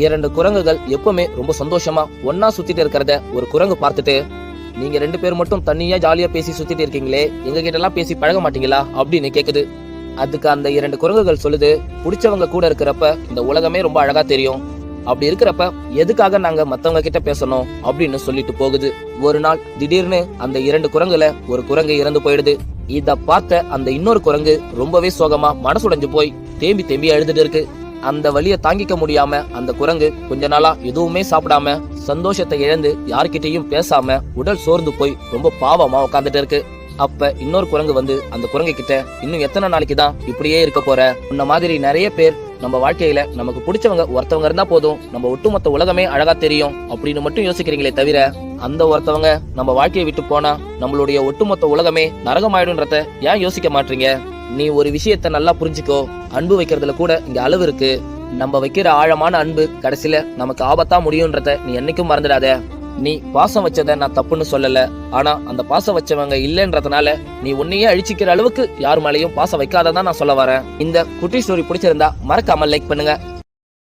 2 குரங்குகள் எப்பவுமே ரொம்ப சந்தோஷமா ஒன்னா சுத்திட்டு இருக்கிறத ஒரு குரங்கு பார்த்துட்டு, நீங்க 2 பேர் மட்டும் தனியா ஜாலியா பேசி சுத்திட்டு இருக்கீங்களே, எங்க கிட்ட எல்லாம் பேசி பழக மாட்டீங்களா அப்படின்னு கேக்குது. அதுக்கு அந்த 2 குரங்குகள் சொல்லுது, பிடிச்சவங்க கூட இருக்கிறப்ப இந்த உலகமே ரொம்ப அழகா தெரியும். அப்படி இருக்கிறப்ப எதுக்காக நாங்க மத்தவங்க கிட்ட பேசணும் அப்படின்னு சொல்லிட்டு போகுது. ஒரு நாள் திடீர்னு அந்த 2 குரங்குல ஒரு குரங்கு இறந்து போயிடுது. இத பார்த்த அந்த இன்னொரு குரங்கு ரொம்பவே சோகமா மனசுடைஞ்சு போய் தேம்பி தேம்பி அழுதுட்டு இருக்கு. அந்த வலியை தாங்கிக்க முடியாம அந்த குரங்கு கொஞ்ச நாளா எதுவுமே சாப்பிடாம சந்தோஷத்தை இழந்து யார்கிட்டயும் பேசாம உடல் சோர்ந்து போய் ரொம்ப பாவமா உட்காந்துட்டு இருக்கு. அப்ப இன்னொரு குரங்கு வந்து அந்த குரங்கு கிட்ட, இன்னும் எத்தனை நாளைக்கு தான் இப்படியே இருக்க போற? உன்ன மாதிரி நிறைய பேர் நம்ம வாழ்க்கையில நமக்கு பிடிச்சவங்க ஒருத்தவங்க இருந்தா போதும், நம்ம ஒட்டுமொத்த உலகமே அழகா தெரியும் அப்படின்னு மட்டும் யோசிக்கிறீங்களே தவிர, அந்த ஒருத்தவங்க நம்ம வாழ்க்கையை விட்டு போனா நம்மளுடைய ஒட்டுமொத்த உலகமே நரகமாயிடும்ன்றத ஏன் யோசிக்க மாட்டீங்க? நீ ஒரு விஷயத்த நல்லா புரிஞ்சுக்கோ, அன்பு வைக்கிறதுல கூட இங்க அளவு இருக்கு. நம்ம வைக்கிற ஆழமான அன்பு கடைசியில நமக்கு ஆபத்தா முடியும்ன்றத நீ என்னைக்கும் மறந்துடாத. நீ பாசம் வச்சத நான் தப்புன்னு சொல்லல, ஆனா அந்த பாசம் வச்சவங்க இல்லைன்றதுனால நீ உன்னையே அழிச்சிக்கிற அளவுக்கு யார் மேலையும் பாசம் வைக்காததான் நான் சொல்ல வரேன். இந்த குட்டி ஸ்டோரி பிடிச்சிருந்தா மறக்காம லைக் பண்ணுங்க.